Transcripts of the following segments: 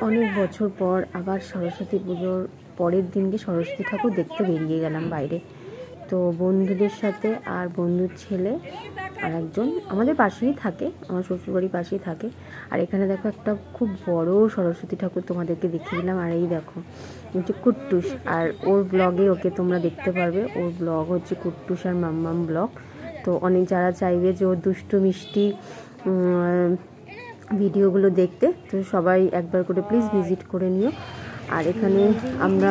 অনেক বছর পর আবার সরস্বতী পুজোর পরের দিনকে সরস্বতী ঠাকুর দেখতে বেরিয়ে গেলাম বাইরে। তো বন্ধুদের সাথে আর বন্ধুর ছেলে আর একজন আমাদের পাশেই থাকে, আমার শ্বশুরবাড়ির পাশেই থাকে। আর এখানে দেখো একটা খুব বড় সরস্বতী ঠাকুর তোমাদেরকে দেখিয়ে দিলাম। আর এই দেখো হচ্ছে কুট্টুস, আর ওর ব্লগে ওকে তোমরা দেখতে পারবে। ওর ব্লগ হচ্ছে কুট্টুস আর মাম্মাম ব্লগ। তো অনেক যারা চাইবে যে ওর দুষ্টু মিষ্টি ভিডিওগুলো দেখতে, তো সবাই একবার করে প্লিজ ভিজিট করে নিও। আর এখানে আমরা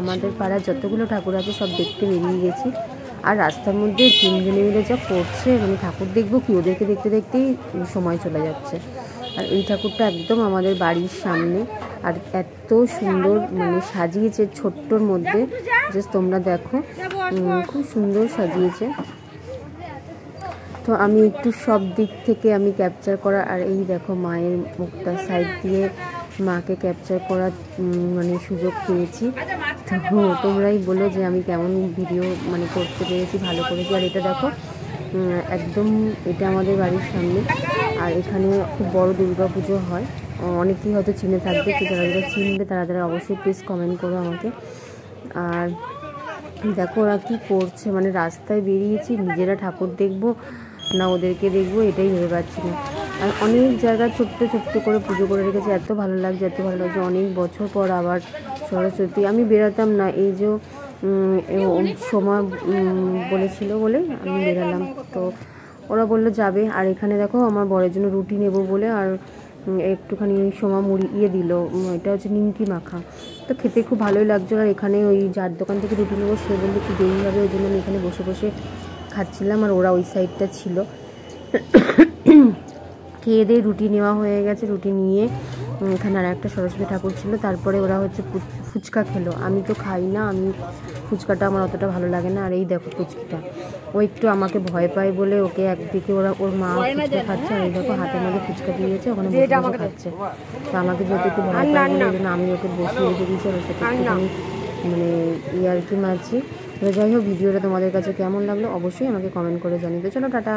আমাদের পাড়ার যতগুলো ঠাকুর আছে সব দেখতে বেরিয়ে গেছি। আর রাস্তার মধ্যে তিনজনে মিলে যা করছে, ঠাকুর দেখবো কি, ওদেরকে দেখতে দেখতেই সময় চলে যাচ্ছে। আর এই ঠাকুরটা একদম আমাদের বাড়ির সামনে, আর এত সুন্দর সাজিয়েছে ছোট্টর মধ্যে, জাস্ট তোমরা দেখো খুব সুন্দর সাজিয়েছে। তো আমি একটু সব দিক থেকে আমি ক্যাপচার করা, আর এই দেখো মায়ের মুখটা সাইড দিয়ে মাকে ক্যাপচার করার সুযোগ পেয়েছি। তো তোমরাই বলো যে আমি কেমন ভিডিও করতে পেরেছি, ভালো করেছি। আর এটা দেখো একদম এটা আমাদের বাড়ির সামনে, আর এখানে খুব বড় দুর্গা পুজো হয়। অনেকেই হয়তো চিনে থাকবে, তো যারা যারা চিনবে তারা অবশ্যই প্লিজ কমেন্ট করো আমাকে। আর দেখো ওরা কী করছে, রাস্তায় বেরিয়েছি, নিজেরা ঠাকুর দেখবো না ওদেরকে দেখবো এটাই ভেবে পাচ্ছি না। আর অনেক জায়গায় ছোট্ট ছোট্ট করে পুজো করে রেখেছে, এত ভালো লাগছে, এত ভালো লাগছে। অনেক বছর পর আবার সরস্বতী, আমি বেরোতাম না, এই যে সময় বলেছিল বলে আমি বেরালাম। তো ওরা বললো যাবে। আর এখানে দেখো আমার বরের জন্য রুটি নেব বলে আর একটুখানি সময় মুড়ি দিল, এটা হচ্ছে নিমকি মাখা। তো খেতে খুব ভালোই লাগছিলো। আর এখানে ওই যার দোকান থেকে রুটি নেবো সে বললো একটু দেরি হবে, ওই জন্য আমি এখানে বসে বসে খাচ্ছিলাম, আর ওরা ওই সাইডটা ছিল। খেয়ে দিয়ে রুটি নেওয়া হয়ে গেছে, রুটি নিয়ে এখানে আর একটা সরস্বতী ঠাকুর ছিল। তারপরে ওরা হচ্ছে ফুচকা খেলো। আমি তো খাই না, আমি ফুচকাটা আমার অতটা ভালো লাগে না। আর এই দেখো ফুচকিটা, ও একটু আমাকে ভয় পায় বলে ওকে একদিকে ওর মা ফুচকা খাচ্ছে, আর এই দেখো হাতের মধ্যে ফুচকা দিয়েছে, ওখানে বসে বসে খাচ্ছে। তো আমাকে যেহেতু একটু ভয় পায় বলে ওই জন্য আমি ওকে বসিয়ে রেখে দিয়েছি, ওর সাথে একটুখানি ইয়ার্কি মারছি। তো যাই হোক, ভিডিওটা তোমাদের কাছে কেমন লাগলো অবশ্যই আমাকে কমেন্ট করে জানিয়ে। তো চলো টাটা।